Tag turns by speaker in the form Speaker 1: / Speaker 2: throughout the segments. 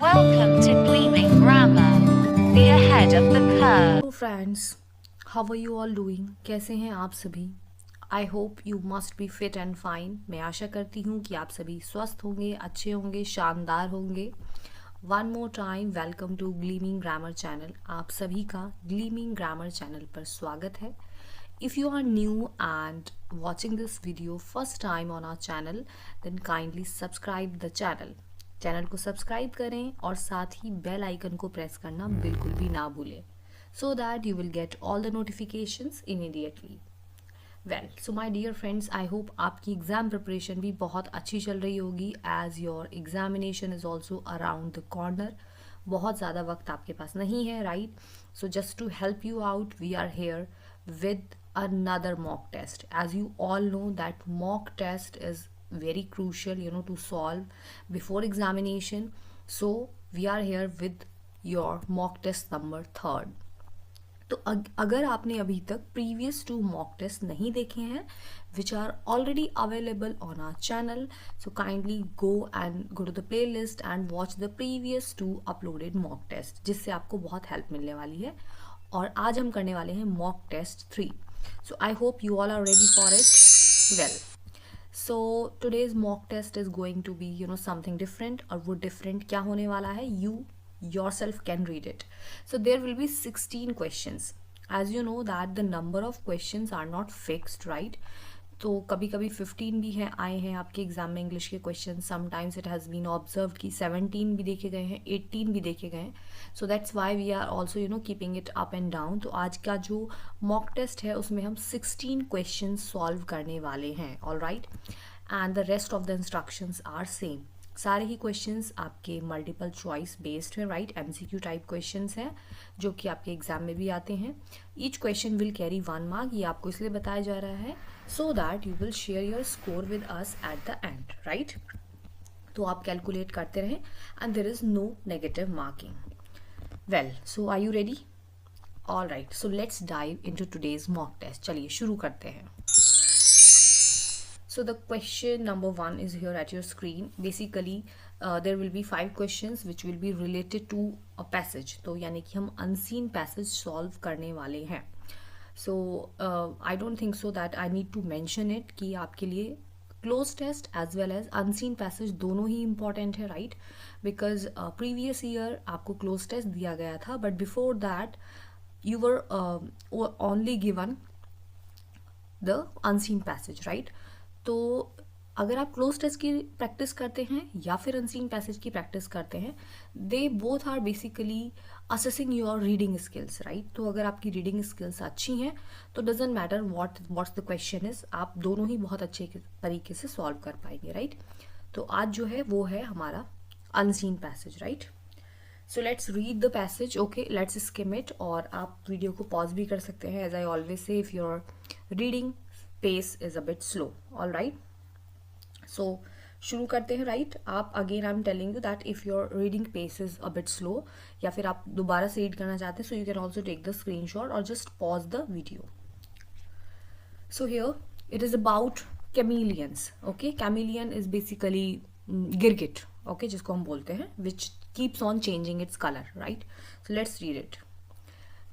Speaker 1: Welcome to Gleaming Grammar. Be ahead of the curve.
Speaker 2: Hello friends, how are you all doing? कैसे हैं आप सभी? I hope you must be fit and fine. मैं आशा करती हूँ कि आप सभी स्वस्थ होंगे, अच्छे होंगे, शानदार होंगे. One more time, welcome to Gleaming Grammar Channel. आप सभी का Gleaming Grammar Channel पर स्वागत है. If you are new and watching this video first time on our channel, then kindly subscribe the channel. Channel को सब्सक्राइब करें और साथ ही बेल आइकन को प्रेस करना बिल्कुल भी ना भूलें so that you will get all the notifications immediately. Well, so my dear friends, I hope आपकी एग्ज़ाम प्रिपरेशन भी बहुत अच्छी चल रही होगी as your examination is also around the corner. बहुत ज़्यादा वक्त आपके पास नहीं है, right? So just to help you out, we are here with another mock test. As you all know that mock test is very crucial, to solve before examination. So we are here with your mock test number 3rd. तो अगर आपने अभी तक previous 2 mock test नहीं देखे हैं which are already available on our channel, so kindly go to the playlist and watch the previous 2 uploaded mock test जिससे आपको बहुत help मिलने वाली है. और आज हम करने वाले हैं mock test 3. So I hope you all are ready for it. Well, so today's mock test is going to be something different. और वो different क्या होने वाला है, you yourself can read it. So there will be 16 questions. As you know that the number of questions are not fixed, right? तो कभी कभी 15 भी हैं आए हैं आपके एग्जाम में इंग्लिश के question. Sometimes it has been observe कि 17 भी देखे गए हैं, 18 भी देखे गए हैं. So that's why we are also keeping it up and down. तो आज का जो मॉक टेस्ट है उसमें हम 16 क्वेश्चन सॉल्व करने वाले हैं. All right, and the rest of the instructions are same. सारे ही क्वेश्चंस आपके मल्टीपल चॉइस बेस्ड है, राइट? एमसीक्यू टाइप क्वेश्चंस हैं जो कि आपके एग्जाम में भी आते हैं. Each question will carry 1 mark. ये आपको इसलिए बताया जा रहा है so that you will share your score with us at the end, right? तो आप कैलकुलेट करते रहें and there is no negative marking. Well, so are you ready? All right, so let's dive into today's mock test. चलिए शुरू करते हैं. So the question number 1 is here at your screen. Basically, there will be 5 questions which will be related to a passage. तो यानी कि हम unseen passage solve करने वाले हैं. So I don't think so that I need to mention it कि आपके लिए close test as well as unseen passage दोनों ही important है, right? Because previous year आपको close test दिया गया था, but before that you were only given the unseen passage, right? तो अगर आप क्लोज टेस्ट की प्रैक्टिस करते हैं या फिर अनसीन पैसेज की प्रैक्टिस करते हैं, they both are basically assessing your reading skills, right? तो अगर आपकी रीडिंग स्किल्स अच्छी हैं तो doesn't matter what's the question is, आप दोनों ही बहुत अच्छे तरीके से सॉल्व कर पाएंगे, राइट? तो आज जो है वो है हमारा unseen passage, right? So let's read the passage. Okay, let's skim it. और आप वीडियो को पॉज भी कर सकते हैं, as I always say, if your reading pace is a bit slow. all right, so शुरू करते हैं, राइट? आप again I am telling you that if your reading pace is a bit slow या फिर आप दोबारा से रीड करना चाहते हैं, so you can also take the screenshot और just pause the video. So here it is about chameleons. Okay, chameleon is basically गिरगिट, ओके, जिसको हम बोलते हैं, which keeps on changing its colour, right? So let's read it.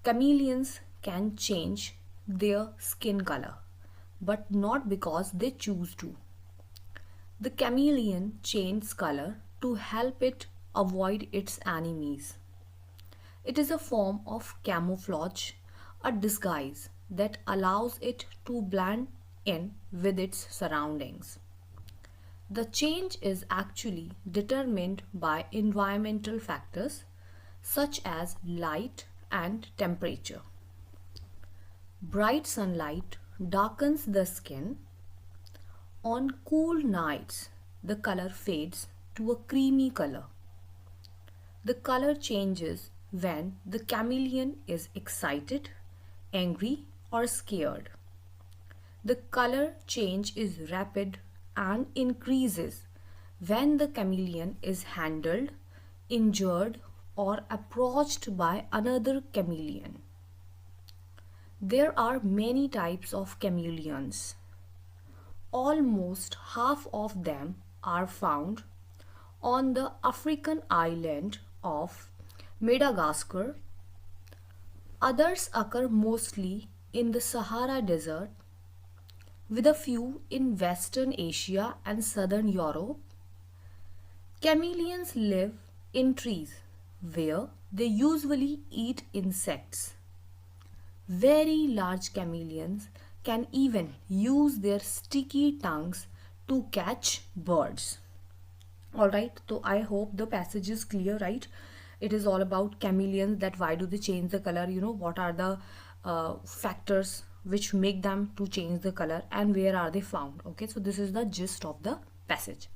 Speaker 2: Chameleons can change their skin colour but not because they choose to. The chameleon changes color to help it avoid its enemies. It is a form of camouflage, a disguise that allows it to blend in with its surroundings. The change is actually determined by environmental factors such as light and temperature. Bright sunlight darkens the skin. On cool nights, the color fades to a creamy color. The color changes when the chameleon is excited, angry, or scared. The color change is rapid and increases when the chameleon is handled, injured, or approached by another chameleon. There are many types of chameleons. Almost half of them are found On the African island of Madagascar, others occur mostly in the Sahara Desert, with a few in Western Asia and Southern Europe. Chameleons live in trees where they usually eat insects. Very large chameleons can even use their sticky tongues to catch birds. Alright, so I hope the passage is clear, right? It is all about chameleons, that why do they change the color, what are the factors which make them to change the color and where are they found. Okay, so this is the gist of the passage.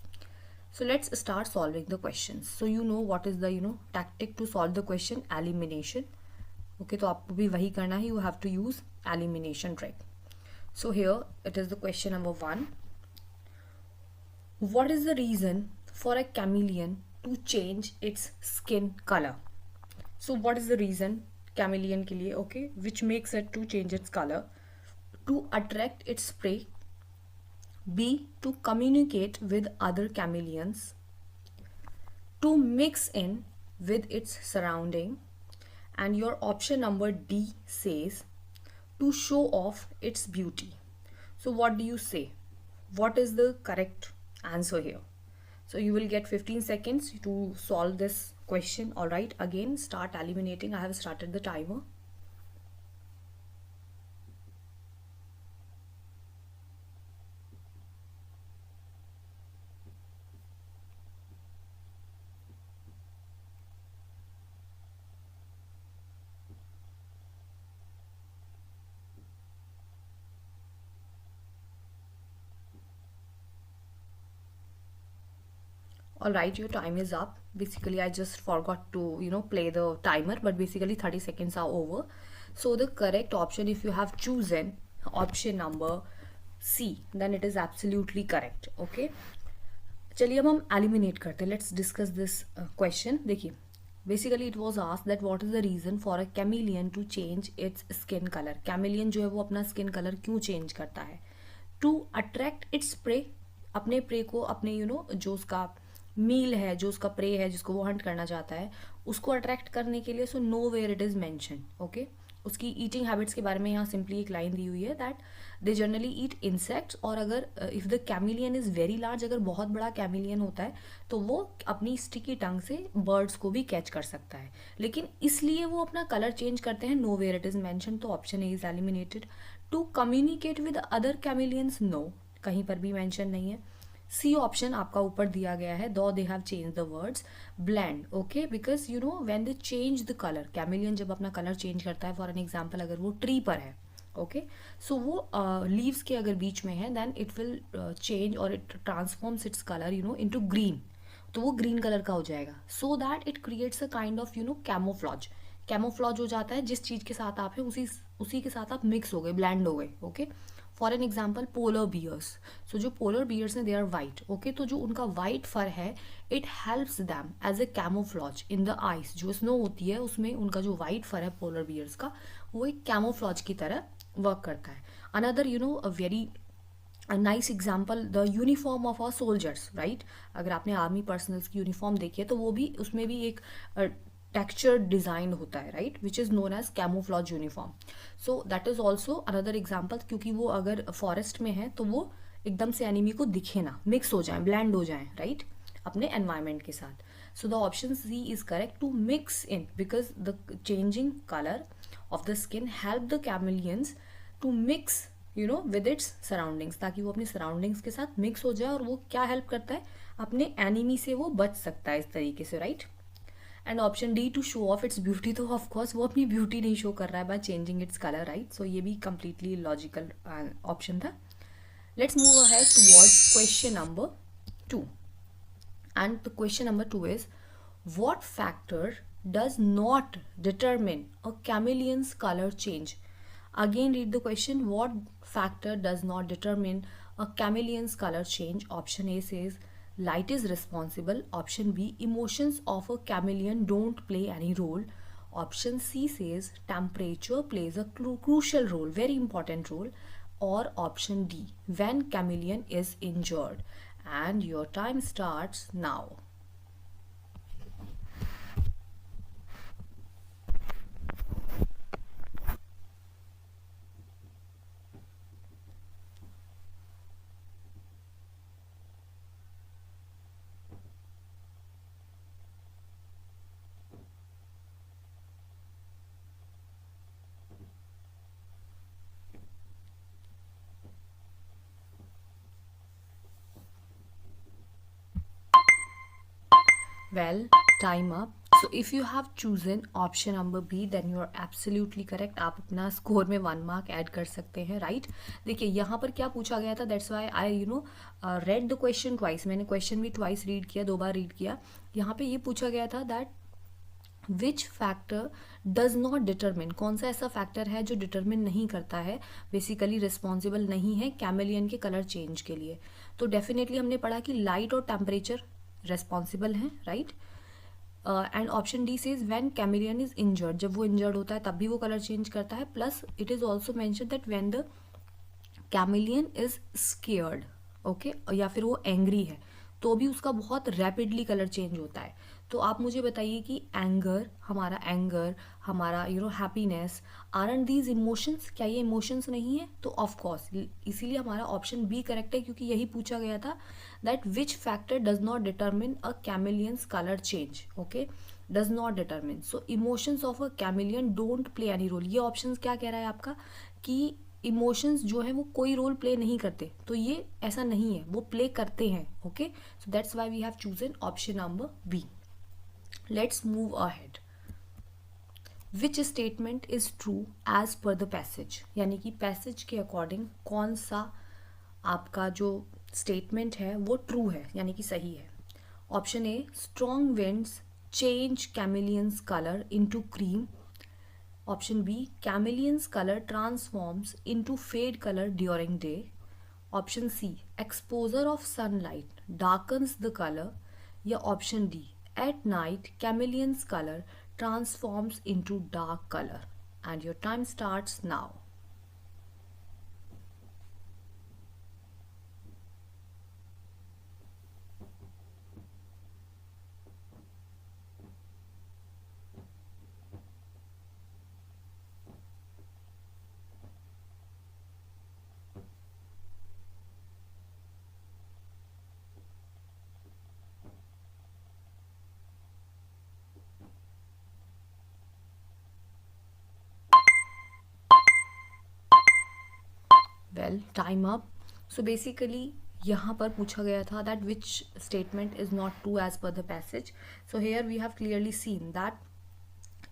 Speaker 2: So let's start solving the questions. So you know what is the tactic to solve the question? Elimination. Okay, तो आपको भी वही करना है. You have to use elimination trick. So here it is the question number 1. What is the reason for a chameleon to change its skin color? So what is the reason chameleon के लिए, okay, which makes it to change its color? To attract its prey. B. To communicate with other chameleons. To mix in with its surrounding. And your option number D says to show off its beauty. So what do you say? What is the correct answer here? So you will get 15 seconds to solve this question. Alright, again start eliminating. I have started the timer. Alright, your time is up. Basically I just forgot to play the timer, but basically 30 seconds are over. So the correct option, if you have chosen option number C, then it is absolutely correct. Okay, चलिए अब हम eliminate करते हैं. Let's discuss this question. देखिए, basically it was asked that what is the reason for a chameleon to change its skin color. Chameleon जो है वो अपना skin color क्यों change करता है? To attract its prey, अपने prey को, अपने जो उसका मील है, जो उसका प्रे है, जिसको वो हंट करना चाहता है, उसको अट्रैक्ट करने के लिए. So nowhere it is mention. Okay, उसकी ईटिंग हैबिट्स के बारे में यहाँ सिंपली एक लाइन दी हुई है that they generally eat insects. और अगर if the chameleon is very large, अगर बहुत बड़ा कैमिलियन होता है तो वो अपनी स्टिकी टंग से बर्ड्स को भी कैच कर सकता है. लेकिन इसलिए वो अपना कलर चेंज करते हैं. Nowhere it is mention, तो option A is eliminated. To communicate with other chameleons, no, कहीं पर भी मेंशन नहीं है. सी ऑप्शन आपका ऊपर दिया गया है, दो they have change the words. Blend, okay, because when they change the colour, chameleon जब अपना कलर चेंज करता है, फॉर एन एग्जाम्पल अगर वो ट्री पर है, ओके, सो वो लीव्स के अगर बीच में है, देन इट विल चेंज और it transforms its colour into green. तो वो ग्रीन कलर का हो जाएगा. So that it creates a kind of camouflage. Camouflage हो जाता है जिस चीज के साथ आप हैं उसी के साथ आप मिक्स हो गए, ब्लेंड हो गए. Okay, for an example polar bears. So जो पोलर बियर्स हैं दे आर वाइट. ओके, तो जो उनका वाइट फर है, it helps them as a camouflage in the ice. जो स्नो होती है उसमें उनका जो वाइट फर है पोलर बियर्स का, वो एक कैमोफ्लॉज की तरह वर्क करता है. Another a very nice example, the uniform of our soldiers, right. अगर आपने आर्मी पर्सनल्स की यूनिफॉर्म देखी है तो वो भी, उसमें भी एक टेक्सचर डिजाइन होता है, right, which is known as camouflage uniform. So that is also another example, क्योंकि वो अगर फॉरेस्ट में है तो वो एकदम से एनिमी को दिखे ना, मिक्स हो जाए, ब्लेंड हो जाए, राइट, अपने एनवायरमेंट के साथ. So the option C is correct, to mix in, because the changing colour of the skin help the chameleons to mix with its surroundings, ताकि वो अपनी सराउंडिंग्स के साथ मिक्स हो जाए. और वो क्या हेल्प करता है, अपने एनिमी से वो बच सकता है इस तरीके से, right. And option D, to show off its beauty, तो ऑफकोर्स वो अपनी ब्यूटी नहीं शो कर रहा है by changing its colour, right. So ये भी कंप्लीटली लॉजिकल ऑप्शन था. Let's move ahead towards question number 2. And the question number 2 is, what factor does not determine a chameleons colour change. Again read the question, what factor does not determine a chameleon's color change. Option A says light is responsible. Option B, emotions of a chameleon don't play any role. Option C says temperature plays a crucial role, very important role. Or option D, when chameleon is injured. And your time starts now. Well, time up. So if you have chosen option number B, then you are absolutely correct. आप अपना score में 1 mark add कर सकते हैं, right? देखिए यहाँ पर क्या पूछा गया था, that's why I read the question twice. मैंने क्वेश्चन भी ट्वाइस रीड किया, 2 बार रीड किया. यहाँ पे ये पूछा गया था that which factor does not determine, कौन सा ऐसा फैक्टर है जो डिटरमिन नहीं करता है, बेसिकली रिस्पॉन्सिबल नहीं है कैमेलियन के कलर चेंज के लिए. तो डेफिनेटली हमने पढ़ा कि लाइट और टेम्परेचर रेस्पॉन्सिबल हैं, right? And option D says when chameleon is injured, जब वो इंजर्ड होता है तब भी वो कलर चेंज करता है. Plus it is also mention that when the chameleon is scared, okay, या फिर वो एंग्री है तो भी उसका बहुत रैपिडली कलर चेंज होता है. तो आप मुझे बताइए कि एंगर, हमारा हैप्पीनेस, आरंट दीज इमोशंस, क्या ये इमोशंस नहीं है? तो ऑफ कोर्स, इसीलिए हमारा ऑप्शन बी करेक्ट है, क्योंकि यही पूछा गया था that which factor does not determine a chameleons colour change, okay, does not determine. So emotions of a chameleon don't play any role. ये ऑप्शन क्या कह रहा है आपका कि इमोशंस जो है वो कोई रोल प्ले नहीं करते, तो ये ऐसा नहीं है, वो प्ले करते हैं, okay. So that's why we have chosen option number B. Let's move ahead. Which statement is true as per the passage, यानी कि पैसेज के अकॉर्डिंग कौन सा आपका जो स्टेटमेंट है वो ट्रू है, यानी कि सही है. Option A, strong winds change chameleons colour into cream. Option B, chameleon's color transforms into fade color during day. Option C, exposure of sunlight darkens the color. या option D, at night chameleon's color transforms into dark color. And your time starts now. Well, time up. So basically यहाँ पर पूछा गया था that which statement is not true as per the passage. So here we have clearly seen that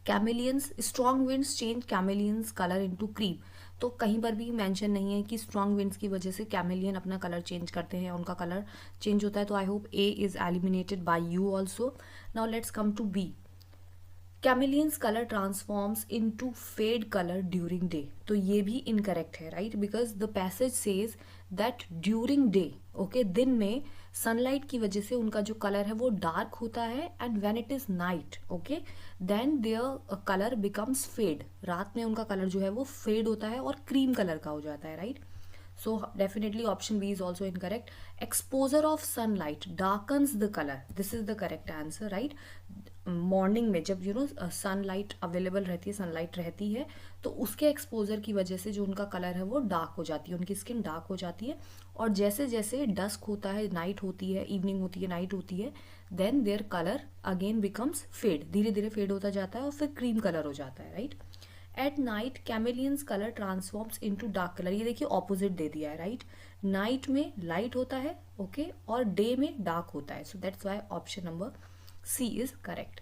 Speaker 2: chameleons, strong winds change chameleons colour into cream. तो कहीं पर भी mention नहीं है कि स्ट्रॉन्ग विंड्स की वजह से कैमेलियन अपना कलर चेंज करते हैं, उनका कलर चेंज होता है. तो I hope A is eliminated by you also. Now let's come to B. Chameleons colour transforms into fade colour during day. तो ये भी इनकरेक्ट है, right? Because the passage says that during day, okay, दिन में sunlight की वजह से उनका जो कलर है वो डार्क होता है. And when it is night, okay, then their colour becomes fade. रात में उनका कलर जो है वो फेड होता है और क्रीम कलर का हो जाता है, right? So definitely option B is also incorrect. Exposure of sunlight darkens the color. This is the correct answer, right? Morning में जब सनलाइट अवेलेबल रहती है, सनलाइट रहती है, तो उसके एक्सपोजर की वजह से जो उनका कलर है वो डार्क हो जाती है, उनकी स्किन डार्क हो जाती है. और जैसे जैसे डस्क होता है, नाइट होती है, इवनिंग होती है, नाइट होती है, then their colour again becomes fade. धीरे धीरे फेड होता जाता है और फिर क्रीम कलर हो जाता है, right? At night chameleons colour transforms into dark colour. ये देखिए ऑपोजिट दे दिया है, राइट? नाइट में लाइट होता है, ओके, और डे में डार्क होता है. सो that's why option number C is correct.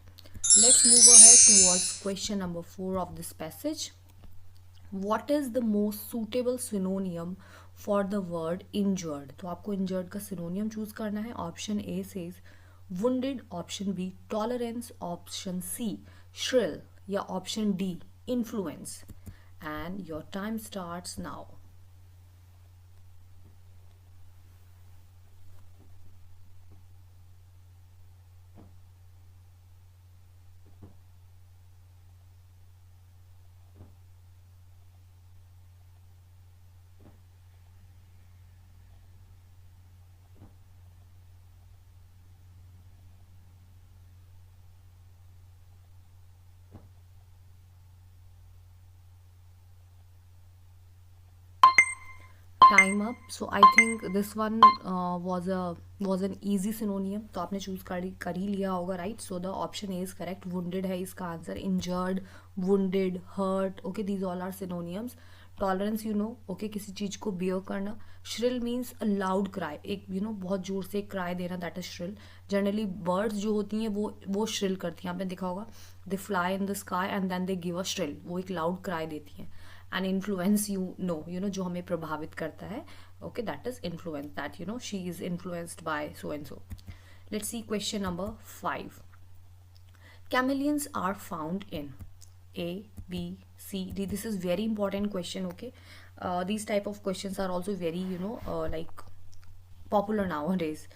Speaker 2: Let's move ahead towards question number 4 of this passage. What is the most suitable synonym for the word injured? तो आपको injured का synonym choose करना है. Option A says wounded, option B tolerance, option C shrill, या option D influence. And your time starts now. Time up. So I think this one was an easy synonym. तो आपने choose कर ही लिया होगा, राइट? So the option A is correct. Wounded है इसका answer. Injured, wounded, hurt, okay, these all are synonyms. Tolerance okay, किसी चीज़ को बियर करना. Shrill means a loud cry, एक बहुत जोर से क्राई देना, that is shrill. Generally birds जो होती हैं वो श्रिल करती हैं, आपने देखा होगा, they fly in the sky and then they give a shrill, वो एक लाउड क्राई देती हैं. एंड इन्फ्लुएंस जो हमें प्रभावित करता है, okay, that is influence, that she is influenced by so and so. Let's see question number 5. Chameleons are found in A, B, C, D. This is very important question, okay. These type of questions are also very like popular nowadays.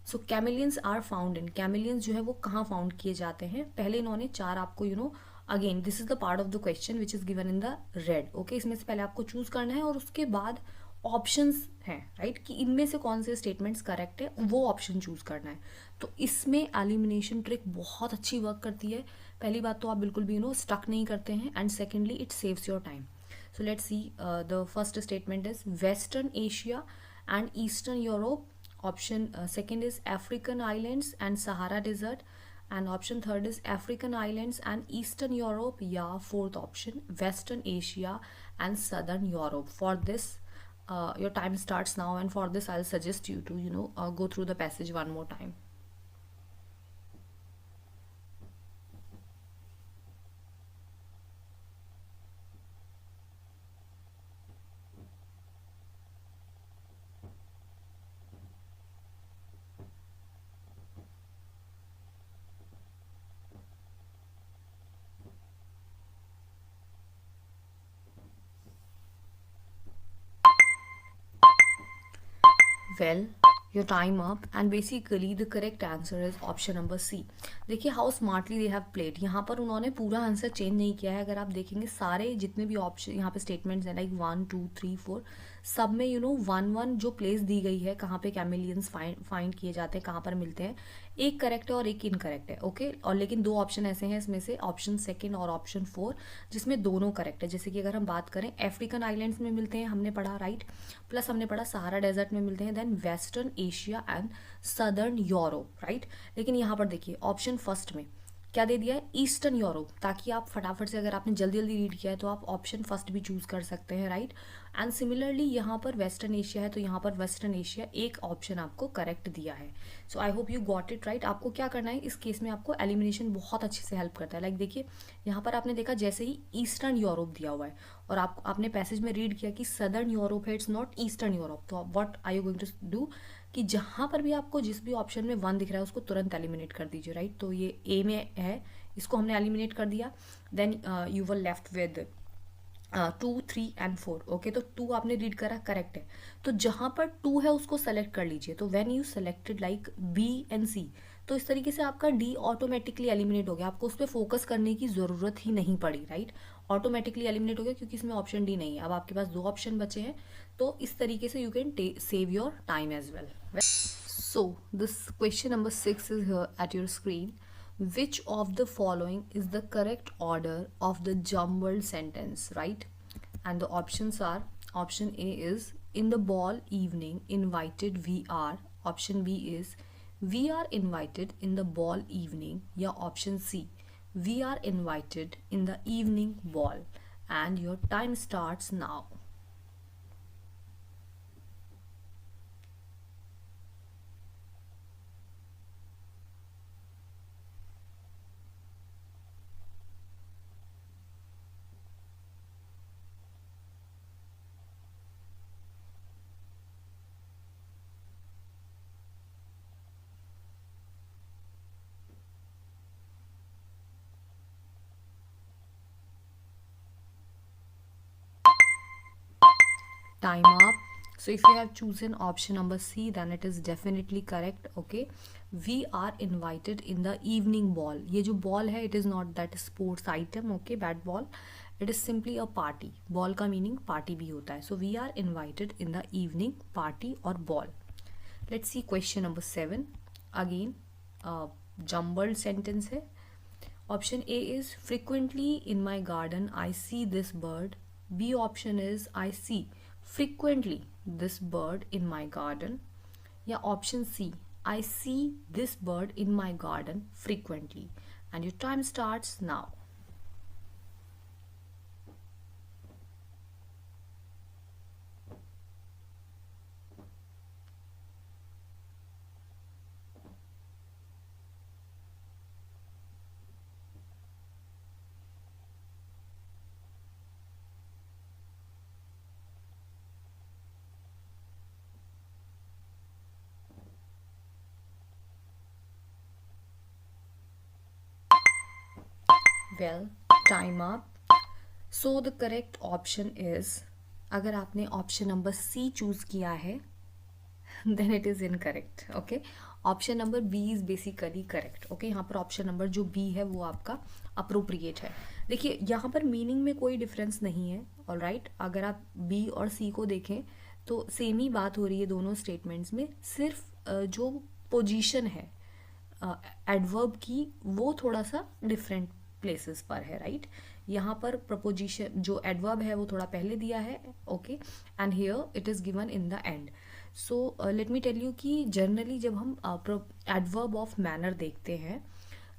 Speaker 2: So chameleons are found in, chameleons जो है वो कहाँ found किए जाते हैं. पहले इन्होंने 4 आपको again this is the part of the question which is given in the red, okay. इसमें से पहले आपको चूज करना है और उसके बाद ऑप्शंस हैं, राइट, कि इनमें से कौन से स्टेटमेंट्स करेक्ट है, वो ऑप्शन चूज करना है. तो इसमें एलिमिनेशन ट्रिक बहुत अच्छी वर्क करती है. पहली बात तो आप बिल्कुल भी स्टक नहीं करते हैं, and secondly it saves your time. So let's see, the first statement is western Asia and eastern Europe. Option second is African islands and Sahara desert, and option third is African islands and Eastern Europe. Yeah, fourth option Western Asia and Southern Europe. For this, your time starts now, and for this I'll suggest you to go through the passage one more time. Well, your time up, and basically the correct answer is option number C. देखिए how smartly they have played. यहाँ पर उन्होंने पूरा answer change नहीं किया है. अगर आप देखेंगे सारे जितने भी ऑप्शन यहाँ पे स्टेटमेंट्स हैं, लाइक 1 2 3 4, सब में 1 जो प्लेस दी गई है, कहाँ पे कैमिलियंस फाइंड किए जाते हैं, कहाँ पर मिलते हैं, एक करेक्ट है और एक इनकरेक्ट है, ओके. और लेकिन 2 ऑप्शन ऐसे हैं इसमें से, ऑप्शन सेकंड और ऑप्शन 4, जिसमें दोनों करेक्ट है. जैसे कि अगर हम बात करें, अफ्रीकन आइलैंड्स में मिलते हैं, हमने पढ़ा, राइट. प्लस हमने पढ़ा सहारा डेजर्ट में मिलते हैं, then western Asia and southern Europe, right. लेकिन यहाँ पर देखिए ऑप्शन फर्स्ट में क्या दे दिया है, ईस्टर्न यूरोप, ताकि आप फटाफट से, अगर आपने जल्दी जल्दी रीड किया है तो आप ऑप्शन फर्स्ट भी चूज कर सकते हैं, राइट. एंड सिमिलरली यहाँ पर वेस्टर्न एशिया है, तो यहाँ पर वेस्टर्न एशिया एक ऑप्शन आपको करेक्ट दिया है. So I hope you got it right. आपको क्या करना है इस केस में, आपको एलिमिनेशन बहुत अच्छे से हेल्प करता है. लाइक देखिए यहाँ पर आपने देखा, जैसे ही ईस्टर्न यूरोप दिया हुआ है और आपने पैसेज में रीड किया कि सदर्न यूरोप है, इट्स नॉट ईस्टर्न यूरोप, तो what are you going to do कि जहाँ पर भी आपको जिस भी ऑप्शन में 1 दिख रहा है उसको तुरंत एलिमिनेट कर दीजिए, राइट. तो ये ए में है, इसको हमने एलिमिनेट कर दिया. Then you were left with 2 3 and 4, okay. तो 2 आपने रीड करा, करेक्ट है. तो जहाँ पर 2 है उसको सेलेक्ट कर लीजिए. तो when you selected like B and C, तो इस तरीके से आपका डी ऑटोमेटिकली एलिमिनेट हो गया. आपको उस पर फोकस करने की ज़रूरत ही नहीं पड़ी, राइट. ऑटोमेटिकली एलिमिनेट हो गया क्योंकि इसमें ऑप्शन डी नहीं है. अब आपके पास 2 ऑप्शन बचे हैं, तो इस तरीके से you can save your time as well. So this question number 6 is here at your screen. Which of the following is the correct order of the jumbled sentence, right? And the options are, option A is in the ball evening invited we are. Option B is we are invited in the ball evening. या option C, we are invited in the evening ball. And your time starts now. Time up. So if you have chosen option number C, then it is definitely correct, okay. We are invited in the evening ball. ये जो ball है, it is not that sports item, okay, bat ball. It is simply a party. Ball का meaning party भी होता है. So we are invited in the evening party or ball. Let's see question number 7. Again, jumbled sentence है. Option A is frequently in my garden I see this bird. B option is I see frequently this bird in my garden. या option C, I see this bird in my garden frequently. And your time starts now. Well, time up. So the correct option is, अगर आपने option number C choose किया है then it is incorrect. Okay, option number B is basically correct. Okay, यहाँ पर option number जो B है वो आपका अप्रोप्रिएट है. देखिए यहाँ पर मीनिंग में कोई डिफरेंस नहीं है. ऑल राइट, अगर आप बी और सी को देखें तो सेम ही बात हो रही है दोनों स्टेटमेंट्स में. सिर्फ जो पोजीशन है एडवर्ब की वो थोड़ा सा डिफरेंट प्लेसेस पर है. राइट, यहाँ पर प्रपोजिशन जो एडवर्ब है वो थोड़ा पहले दिया है. Okay, and here it is given in the end. So let me tell you कि जनरली जब हम एडवर्ब ऑफ मैनर देखते हैं,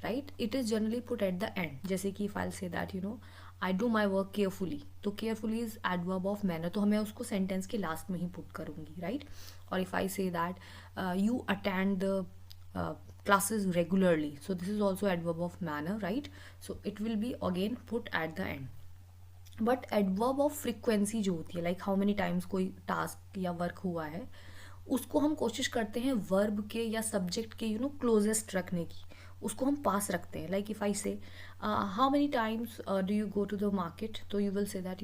Speaker 2: right, it is generally put at the end. जैसे कि if I say that you know I do my work carefully, तो carefully is adverb of manner, तो मैं उसको सेंटेंस के लास्ट में ही पुट करूंगी. राइट, और if I say that you attend the classes regularly, so this is also adverb of manner, right? So it will be again put at the end. But adverb of frequency जो होती है, like how many times कोई task या work हुआ है, उसको हम कोशिश करते हैं वर्ब के या सब्जेक्ट के क्लोजेस्ट रखने की. उसको हम पास रखते हैं. Like if I say how many times do you go to the market, तो you will say that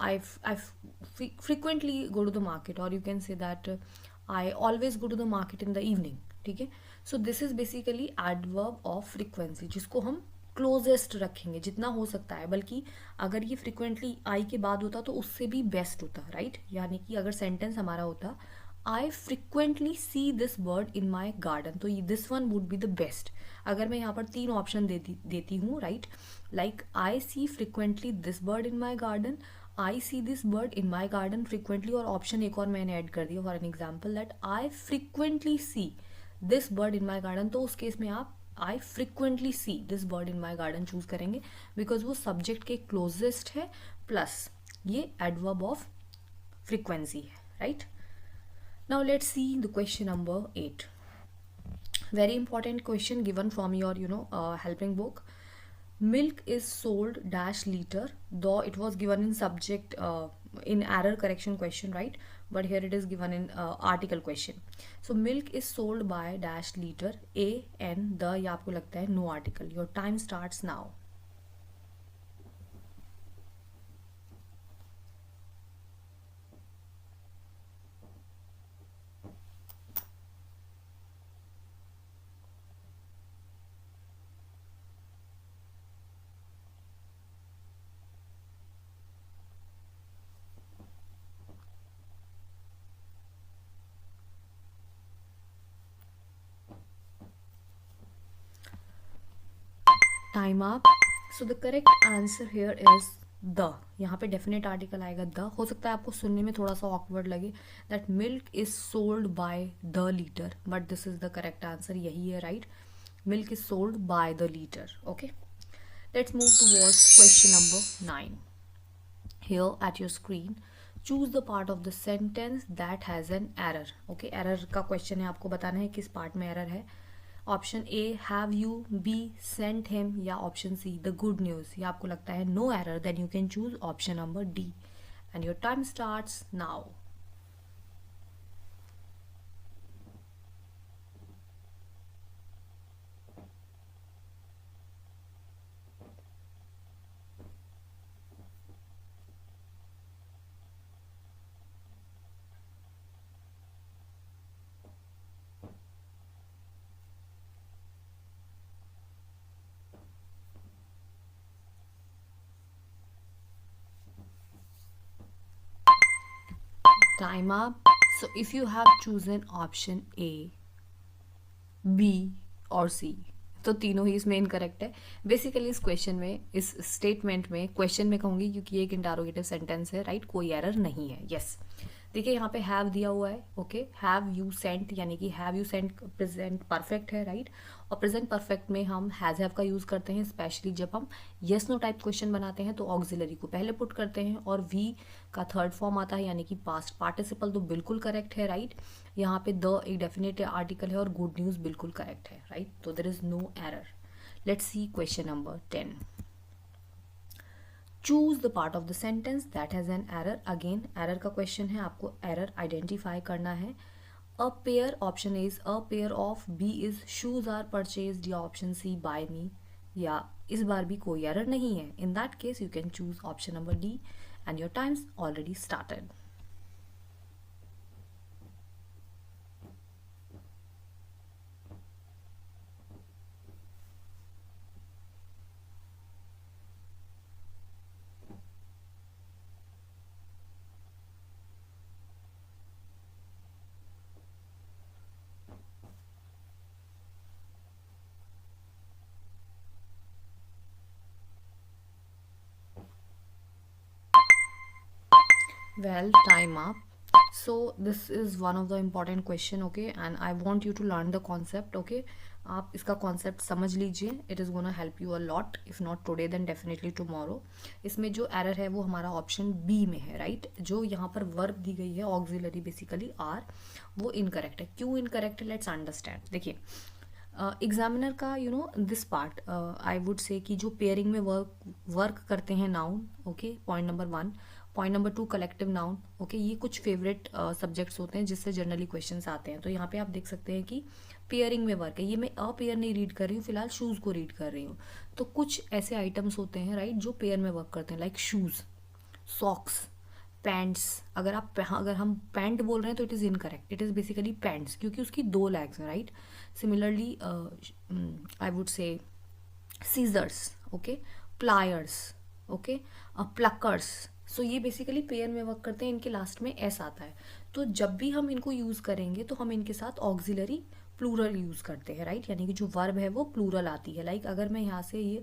Speaker 2: I frequently go to the market, और you can say that I always go to the market in the evening. ठीक है, so this is basically adverb of frequency, जिसको हम closest रखेंगे जितना हो सकता है. बल्कि अगर ये फ्रिक्वेंटली आई के बाद होता तो उससे भी बेस्ट होता. राइट, यानी कि अगर सेंटेंस हमारा होता I frequently see this bird in my garden, तो this one would be the best. अगर मैं यहाँ पर 3 ऑप्शन देती हूँ, right, like I see frequently this bird in my garden, I see this bird in my garden frequently, और option एक और मैंने ऐड कर दिया for an example that I frequently see this bird in my garden, तो उस case में आप आई frequently see this bird in my garden choose करेंगे, बिकॉज वो सब्जेक्ट के क्लोजेस्ट है, प्लस ये एडवर्ब ऑफ फ्रिक्वेंसी है. Right, now let's see the question number 8. Very important question given from your helping book. Milk is sold dash liter, though it was given in subject in error correction question, right? But here it is given in article question. So milk is sold by dash liter, a n the, ये आपको लगता है no article. Your time starts now. Time up. So the correct answer here is the. यहाँ पे definite article आएगा the. हो सकता है आपको सुनने में थोड़ा सा ऑकवर्ड लगे that milk is sold by the litre, but this is the correct answer. यही है. Right, milk is sold by the litre. Okay, let's move towards question number 9. Here at your screen choose the part of the sentence that has an error. Okay, error का question है, आपको बताना है किस part में error है. Option A have you, be sent him, या option see the good news. या आपको लगता है no error, then you can choose option number D. And your time starts now. Time up. So if you have chosen option A, B और C, तो तीनों ही इसमें incorrect है. Basically इस क्वेश्चन में, इस स्टेटमेंट में, क्वेश्चन में कहूँगी क्योंकि ये एक इंटरोगेटिव सेंटेंस है. राइट, कोई एरर नहीं है. यस, देखिए यहाँ पे हैव दिया हुआ है. ओके, हैव यू सेंट, यानी कि have you sent present perfect है. राइट, और प्रेजेंट परफेक्ट में हम हैज हैव का यूज़ करते हैं, स्पेशली जब हम यस नो टाइप क्वेश्चन बनाते हैं तो ऑक्सिलरी को पहले पुट करते हैं, और वी का थर्ड फॉर्म आता है, यानी कि पास्ट पार्टिसिपल, तो बिल्कुल करेक्ट है. राइट, यहाँ पे द एक डेफिनेट आर्टिकल है, और गुड न्यूज़ बिल्कुल करेक्ट है. राइट, तो there is no error. Let's see question number 10. Choose the part of the sentence that has an error. Again error का क्वेश्चन है, आपको एरर आइडेंटिफाई करना है. A pair, option A is a pair of, B is shoes are purchased, या option C by me. या इस बार भी कोई एरर नहीं है, in that case you can choose option number D and your time's already started. Well, time up. So this is one of the important question, okay, and I want you to learn the concept, okay. आप इसका concept समझ लीजिए, it is gonna help you a lot, if not today then definitely tomorrow. इसमें जो error है वो हमारा option B में है, राइट. जो यहाँ पर वर्ब दी गई है ऑक्सिलरी बेसिकली आर, वो इनकरेक्ट है. क्यों इनकरेक्ट है, लेट्स अंडरस्टैंड. देखिए, एग्जामिनर का दिस पार्ट आई वुड से कि जो पेयरिंग में वर्क करते हैं noun, okay, point number 1. Point number 2 collective noun, okay. ये कुछ फेवरेट सब्जेक्ट्स होते हैं जिससे जनरली क्वेश्चंस आते हैं. तो यहाँ पे आप देख सकते हैं कि पेयरिंग में वर्क है. ये मैं अ पेयर नहीं रीड कर रही हूँ, फिलहाल शूज़ को रीड कर रही हूँ. तो कुछ ऐसे आइटम्स होते हैं, राइट, जो पेयर में वर्क करते हैं, लाइक शूज़, सॉक्स, पैंट्स. अगर हम पैंट बोल रहे हैं तो it is incorrect, it is basically pants, क्योंकि उसकी 2 लेग्स हैं, right. Similarly I would say scissors, okay, pliers, okay, pluckers. So ये बेसिकली पेयर में वर्क करते हैं, इनके लास्ट में एस आता है. तो जब भी हम इनको यूज़ करेंगे तो हम इनके साथ ऑक्सिलरी प्लूरल यूज़ करते हैं, राइट. यानी कि जो वर्ब है वो प्लूरल आती है. लाइक अगर मैं यहाँ से ये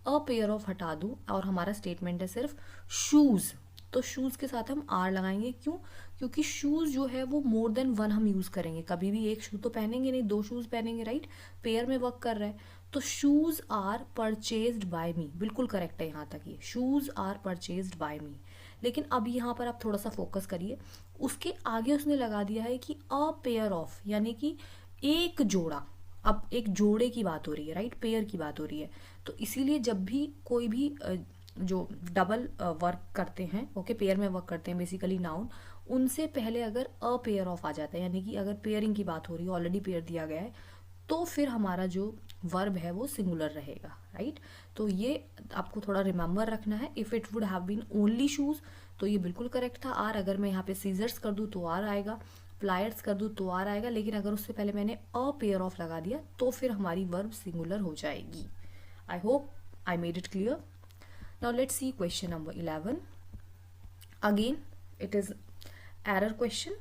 Speaker 2: अ पेयर ऑफ हटा दूँ और हमारा स्टेटमेंट है सिर्फ शूज़, तो शूज़ के साथ हम आर लगाएंगे. क्यों? क्योंकि शूज़ जो है वो मोर देन वन हम यूज़ करेंगे. कभी भी एक शू तो पहनेंगे नहीं, 2 शूज़ पहनेंगे, राइट. पेयर में वर्क कर रहा है. तो शूज़ आर परचेज्ड बाय मी, बिल्कुल करेक्ट है यहाँ तक. ये शूज़ आर परचेज्ड बाय मी. लेकिन अब यहाँ पर आप थोड़ा सा फोकस करिए. उसके आगे उसने लगा दिया है कि अ पेयर ऑफ, यानी कि एक जोड़ा. अब एक जोड़े की बात हो रही है, राइट, पेयर की बात हो रही है. तो इसीलिए जब भी कोई भी जो डबल वर्क करते हैं, ओके, पेयर में वर्क करते हैं बेसिकली नाउन, उनसे पहले अगर अ पेयर ऑफ आ जाता है, यानी कि अगर पेयरिंग की बात हो रही है, ऑलरेडी पेयर दिया गया है, तो फिर हमारा जो वर्ब है वो सिंगुलर रहेगा, राइट. तो ये आपको थोड़ा रिमेंबर रखना है. If it would have been only shoes तो ये बिल्कुल करेक्ट था, आर. अगर मैं यहाँ पे सीजर्स कर दूँ तो आर आएगा, प्लायर्स कर दूँ तो आर आएगा. लेकिन अगर उससे पहले मैंने अ पेयर ऑफ लगा दिया तो फिर हमारी वर्ब सिंगुलर हो जाएगी. I hope I made it clear. Now let's see question number 11. Again, it is error question.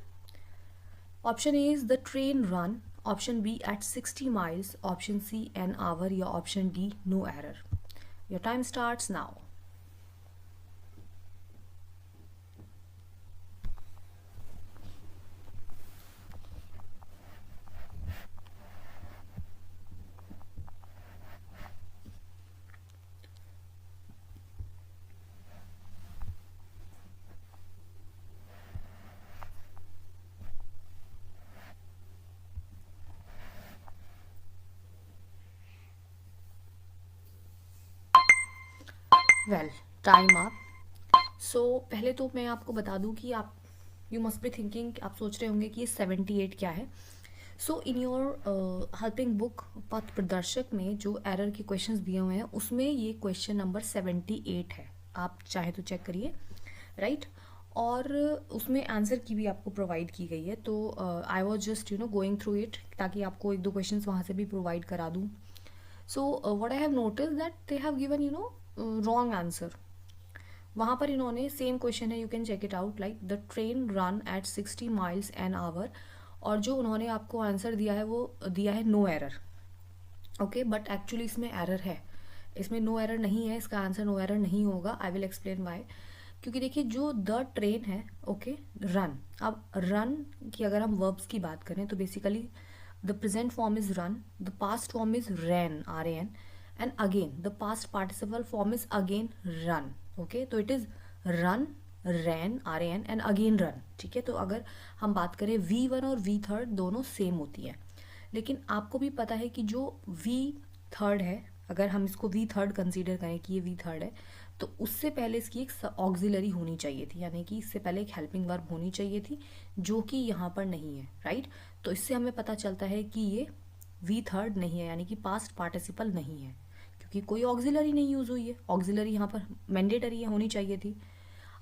Speaker 2: Option A is the train run. Option B at 60 miles. Option C an hour. या option D no error. Your time starts now. Well, time up. सो पहले तो मैं आपको बता दूं कि आप यू मस्ट बी थिंकिंग, आप सोच रहे होंगे कि ये 78 क्या है. सो इन योर हेल्पिंग बुक पथ प्रदर्शक में जो एरर के क्वेश्चंस दिए हुए हैं उसमें ये क्वेश्चन नंबर 78 है. आप चाहे तो चेक करिए, राइट. और उसमें आंसर की भी आपको प्रोवाइड की गई है. तो I was just going through it, ताकि आपको 1-2 क्वेश्चन वहाँ से भी प्रोवाइड करा दूँ. So what I have notice that they have given wrong answer. वहाँ पर इन्होंने सेम क्वेश्चन है, you can check it out, like the train run at 60 miles an hour. और जो उन्होंने आपको आंसर दिया है वो दिया है no error, okay. But actually इसमें एरर है, इसमें नो एरर नहीं है. इसका आंसर नो एरर नहीं होगा. I will explain why. क्योंकि देखिए जो द ट्रेन है, ओके, रन. अब रन की अगर हम वर्ब्स की बात करें तो basically the present form is run, the past form is ran, RAN, and again the past participle form is again run, okay. तो it is run, ran, RAN and again run, ठीक है. तो अगर हम बात करें V1 और V3 दोनों सेम होती है. लेकिन आपको भी पता है कि जो V3 है, अगर हम इसको V3 कंसीडर करें कि ये V3 है, तो उससे पहले इसकी एक ऑक्सिलरी होनी चाहिए थी, यानी कि इससे पहले एक हेल्पिंग वर्ब होनी चाहिए थी, जो कि यहाँ पर नहीं है, राइट. तो इससे हमें पता चलता है कि ये V3 नहीं है, यानी कि पास्ट पार्टिसिपल नहीं है, क्योंकि क्योंकि कोई ऑक्सिलरी नहीं यूज़ हुई है, ऑक्सिलरी यहाँ पर मैंडेटरी है, होनी चाहिए थी।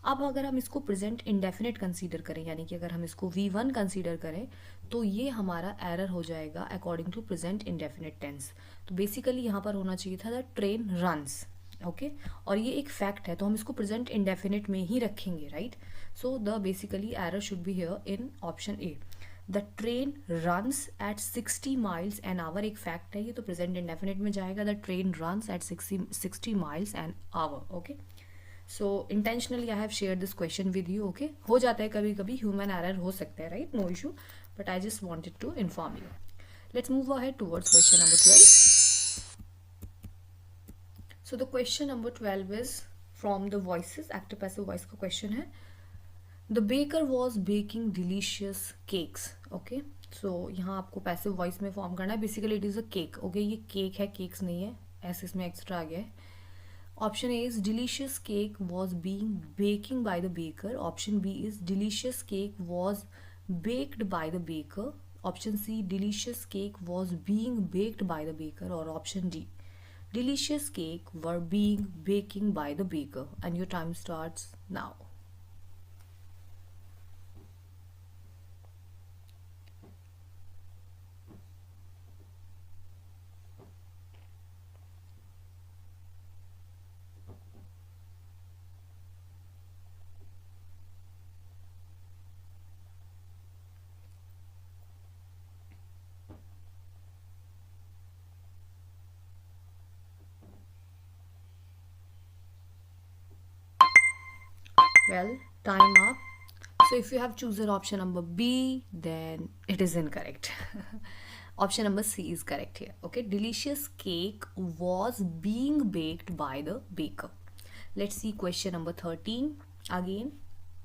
Speaker 2: अब अगर हम इसको प्रेजेंट इंडेफिनिट कंसीडर करें, यानी कि अगर हम इसको V1 कंसीडर करें, तो ये हमारा एरर हो जाएगा according to present indefinite tense. तो बेसिकली यहाँ पर होना चाहिए था द ट्रेन रन्स, ओके। और ये एक फैक्ट है, तो हम इसको प्रेजेंट इंडेफिनिट में ही रखेंगे, right. So the basically error should be here in option A, the train runs at 60 miles an our. एक फैक्ट है ये, तो प्रेजेंट इंडेफिनिट में जाएगा, the train runs at 60 miles an our, okay. So intentionally I have share this question with you, okay. हो जाता है कभी कभी, ह्यूमन एरर हो सकता है, right, no issue, but I just wanted to inform you. Let's move ahead towards question number 12. So the question number 12 is from the voices, active passive voice का question है. The baker was baking delicious cakes. Okay, so यहाँ आपको passive voice में form करना है. Basically it is a cake. Okay, ये cake है, cakes नहीं है, ऐसे इसमें extra आ गया है. Option A is delicious cake was being baking by the baker. Option B is delicious cake was baked by the baker. Option C, delicious cake was being baked by the baker. Or option D, delicious cake were being baking by the baker. And your time starts now. Well, time up. So if you have chosen option number B, then it is incorrect. Option number C is correct here. Okay, delicious cake was being baked by the baker. Let's see question number 13. Again,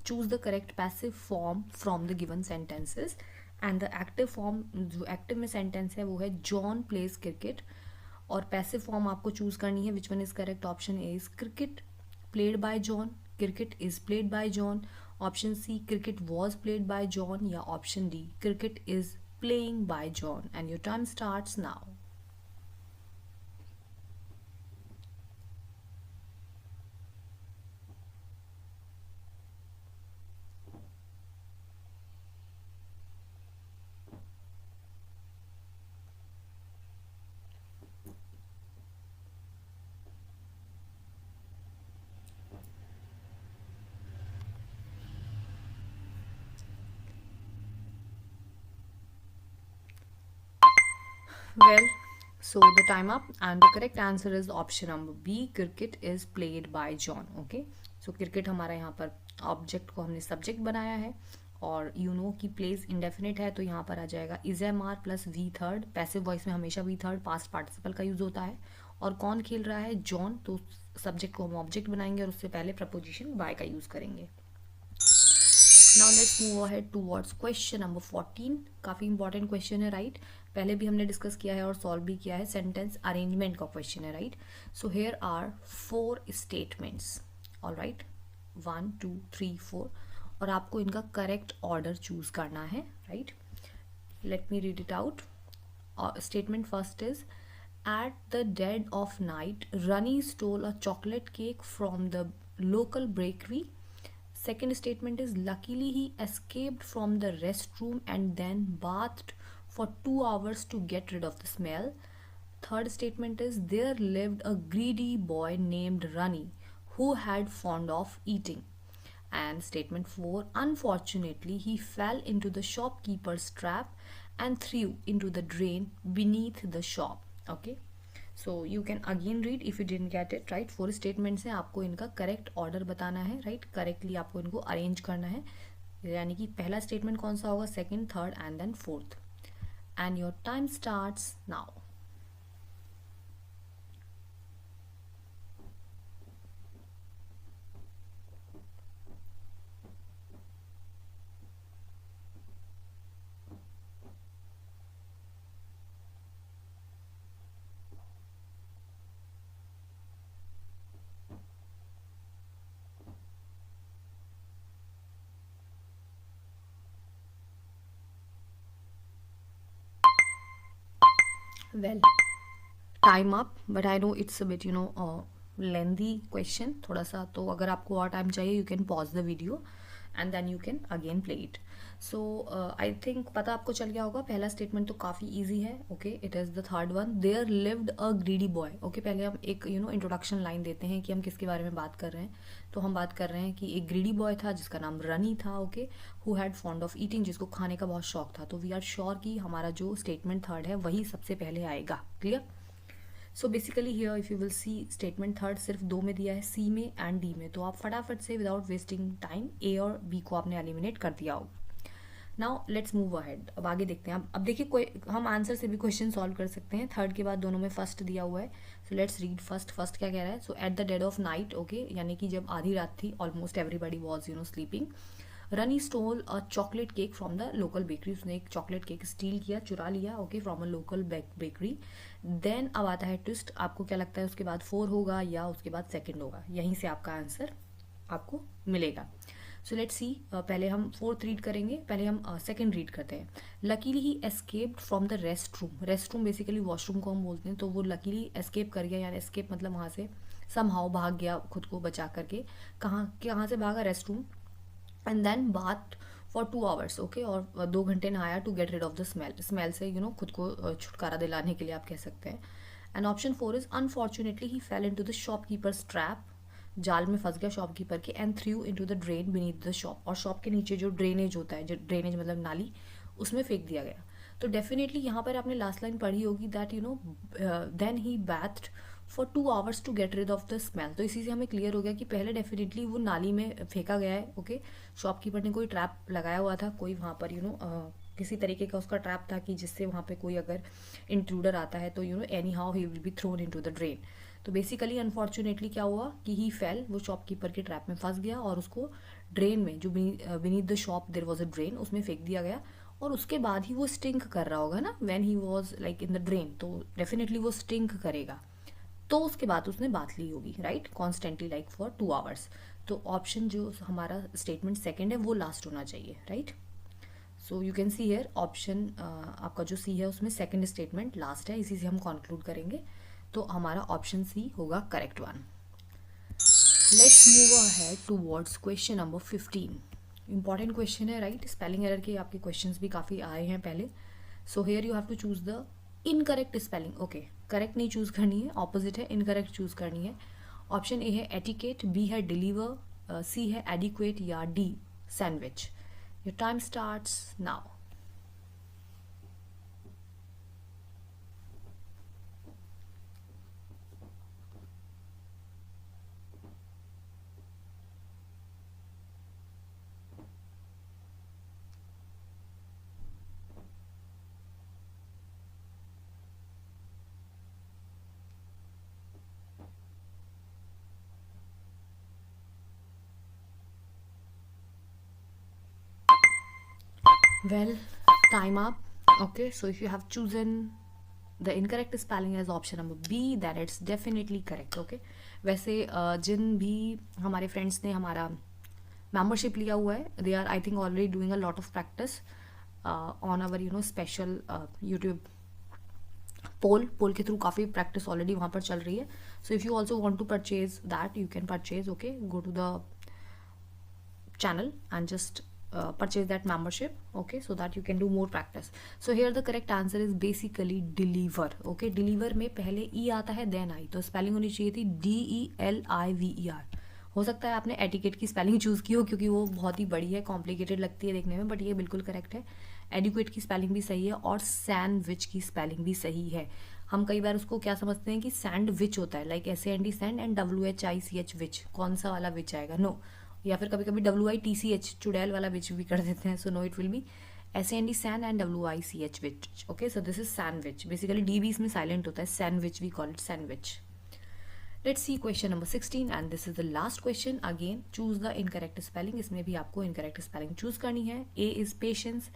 Speaker 2: choose the correct passive form from the given sentences. And the active form, जो active में sentence है वो है John plays cricket. और passive form आपको choose करनी है, which one is correct? Option A is cricket played by John. Cricket is played by John. Option C, cricket was played by John. या option D, cricket is playing by John. And your time starts now. Well, so the time up, and the correct answer is option number B, cricket is played by John. Okay, so cricket हमारा यहाँ पर object को हमने subject बनाया है, और you know कि place indefinite है, तो यहाँ पर आ जाएगा is am are plus V third. Passive voice में हमेशा वी थर्ड पास्ट पार्टिसिपल का यूज होता है. और कौन खेल रहा है? जॉन. तो सब्जेक्ट को हम ऑब्जेक्ट बनाएंगे और उससे पहले प्रपोजिशन बाय का यूज करेंगे. Now let's move ahead towards question number 14. काफ़ी इंपॉर्टेंट क्वेश्चन है, राइट. पहले भी हमने डिस्कस किया है और सॉल्व भी किया है. सेंटेंस अरेंजमेंट का क्वेश्चन है, right. So here are 4 statements. All right, 1 2 3 4, और आपको इनका करेक्ट ऑर्डर चूज करना है, right. Let me read it out. Statement first is, at the dead of night Ronnie stole a chocolate cake from the local bakery. Second statement is, luckily he escaped from the restroom and then bathed for 2 hours to get rid of the smell. Third statement is, there lived a greedy boy named Runny who had fond of eating. And statement 4, unfortunately he fell into the shopkeeper's trap and threw into the drain beneath the shop. Okay, so you can again read if you didn't get it, right. 4 statements हैं, आपको इनका correct order बताना है, right. Correctly आपको इनको arrange करना है, यानी कि पहला स्टेटमेंट कौन सा होगा, second, third and then fourth. And your time starts now. Well, time up, but I know it's a bit lengthy question थोड़ा सा, तो अगर आपको और टाइम चाहिए you can pause the video and then you can again play it. So I think पता आपको चल गया होगा. पहला स्टेटमेंट तो काफ़ी ईजी है. Okay, it is the third one. There lived a greedy boy. Okay, पहले हम एक इंट्रोडक्शन लाइन देते हैं कि हम किसके बारे में बात कर रहे हैं. तो हम बात कर रहे हैं कि एक ग्रीडी बॉय था जिसका नाम रनी था. Okay, who had fond of eating, जिसको खाने का बहुत शौक था. तो वी आर श्योर कि हमारा जो स्टेटमेंट थर्ड है वही सबसे पहले आएगा. Clear. So basically here if you will see statement third सिर्फ दो में दिया है, सी में एंड डी में. तो आप फटाफट से विदाउट वेस्टिंग टाइम ए और बी को आपने एलिमिनेट कर दिया हो. Now let's move ahead. अब आगे देखते हैं. अब देखिए कोई हम आंसर से भी क्वेश्चन सॉल्व कर सकते हैं. थर्ड के बाद दोनों में फर्स्ट दिया हुआ है. So let's read first. First क्या कह रहा है. So at the dead of night. Okay, यानी कि जब आधी रात थी, almost everybody was sleeping. Ronnie stole a chocolate cake from the local bakery. उसने एक चॉकलेट केक स्टील किया, चुरा लिया. Okay, from a local bakery. Then अब आता है ट्विस्ट. आपको क्या लगता है उसके बाद 4 होगा या उसके बाद सेकंड होगा? यहीं से आपका आंसर आपको मिलेगा. So let's see. पहले हम फोर्थ रीड करेंगे. पहले हम सेकंड रीड करते हैं. Luckily he escaped from the rest room. Rest room basically washroom को हम बोलते हैं. तो वो लकीली एस्केप कर गया, यानी एस्केप मतलब वहाँ से समहाउ भाग गया, खुद को बचा करके. कहाँ से भागा? Rest room. And then bath for 2 hours. Okay, और 2 घंटे नहाया to get rid of the smell. Smell से खुद को छुटकारा दिलाने के लिए आप कह सकते हैं. And option 4 is unfortunately he fail into the shopkeepers trap. जाल में फंस गया शॉपकीपर के. And through into the drain beneath the shop. और शॉप के नीचे जो ड्रेनेज होता है, जो ड्रेनेज मतलब नाली, उसमें फेंक दिया गया. तो डेफिनेटली यहाँ पर आपने लास्ट लाइन पढ़ी होगी that then he bathed for 2 hours to get rid of the smell. तो इसी से हमें क्लियर हो गया कि पहले डेफिनेटली वो नाली में फेंका गया है. ओके, शॉपकीपर ने कोई ट्रैप लगाया हुआ था, कोई वहाँ पर किसी तरीके का उसका ट्रैप था कि जिससे वहाँ पे कोई अगर इंट्रूडर आता है तो anyhow he will be thrown into the drain. तो बेसिकली अनफॉर्चुनेटली क्या हुआ कि ही फेल, वो शॉपकीपर के ट्रैप में फंस गया और उसको ड्रेन में, जो beneath the shop there was a drain, उसमें फेंक दिया गया. और उसके बाद ही वो स्टिंक कर रहा होगा ना, when he was like in the drain. तो डेफिनेटली वो स्टिंक करेगा. तो उसके बाद उसने बात ली होगी, right, constantly like for 2 hours. तो ऑप्शन जो हमारा स्टेटमेंट सेकंड है वो लास्ट होना चाहिए, right. So you can see here option आपका जो सी है उसमें सेकंड स्टेटमेंट लास्ट है. इसी से हम कंक्लूड करेंगे. तो हमारा ऑप्शन सी होगा correct one. Let's move ahead towards question number 15. Important question है, राइट. स्पेलिंग एरर के आपके क्वेश्चंस भी काफ़ी आए हैं पहले. So here you have to choose the incorrect spelling. Okay, correct नहीं चूज करनी है, ऑपोजिट है, इनकरेक्ट चूज करनी है. ऑप्शन ए है एटिकेट, बी है डिलीवर, सी है एडिक्वेट या D sandwich. Your time starts now. Well, time up. Okay, so if you have chosen the incorrect spelling as option number B, then it's definitely correct. Okay, वैसे जिन भी हमारे friends ने हमारा membership लिया हुआ है, they are I think already doing a lot of practice on our special YouTube पोल के through काफ़ी प्रैक्टिस ऑलरेडी वहाँ पर चल रही है. So if you also want to purchase that you can purchase. Okay, go to the channel and just purchase that membership. Okay, so that you can do more practice. So here the correct answer is basically deliver. Okay, deliver में पहले e आता है then I, तो spelling होनी चाहिए थी DELIVER. हो सकता है आपने एटिकेट की स्पेलिंग चूज़ की हो क्योंकि वो बहुत ही बड़ी है, कॉम्प्लिकेटेड लगती है देखने में, बट ये बिल्कुल करेक्ट है. एडिक्वेट की स्पेलिंग भी सही है और सैंडविच की स्पेलिंग भी सही है. हम कई बार उसको क्या समझते हैं कि सैंडविच होता है, like SAND sand and WHICH विच. कौन सा वाला विच आएगा? नो. या फिर कभी कभी WITCH चुड़ैल वाला विच भी कर देते हैं. So no, it will be SAND sand and WICH which. Okay, so this is sandwich. Basically D भी इसमें साइलेंट होता है. Sandwich we call it sandwich. Let's see question number 16 and this is the last question. Again choose the incorrect spelling. इसमें भी आपको incorrect spelling choose करनी है. A is patience,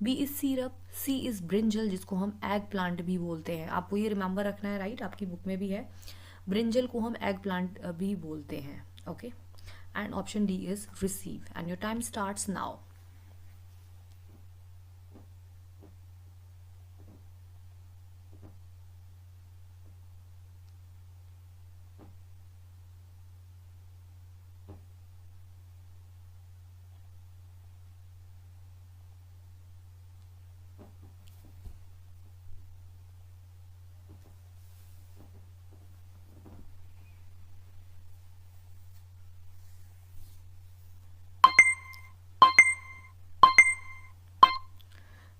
Speaker 2: B is syrup, C is brinjal जिसको हम egg plant भी बोलते हैं. आपको ये रिमेंबर रखना है, राइट. आपकी बुक में भी है. ब्रिंजल को हम egg plant भी बोलते हैं. Okay, and option D is receive and your time starts now.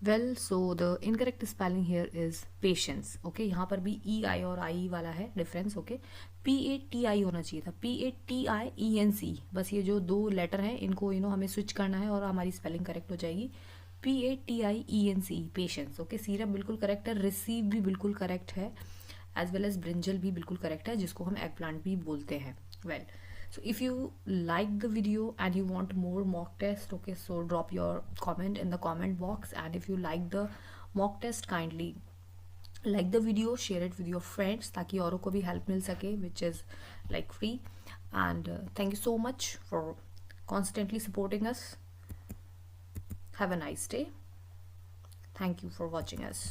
Speaker 2: Well so the incorrect spelling here is patience. Okay, यहाँ पर भी ई आई और आई वाला है डिफरेंस. ओके, PATI होना चाहिए था, PATIENC. बस ये जो दो लेटर हैं इनको हमें स्विच करना है और हमारी स्पेलिंग करेक्ट हो जाएगी. PATIENC, patience. ओके, सीरप बिल्कुल करेक्ट है, रिसीव भी बिल्कुल करेक्ट है, एज वेल एज ब्रिंजल भी बिल्कुल करेक्ट है, जिसको हम एग प्लांट भी बोलते हैं. Well, so if you like the video and you want more mock test, okay, so drop your comment in the comment box. And if you like the mock test, kindly like the video, share it with your friends ताकि औरों को भी help मिल सके, which is like free. And thank you so much for constantly supporting us. Have a nice day. Thank you for watching us.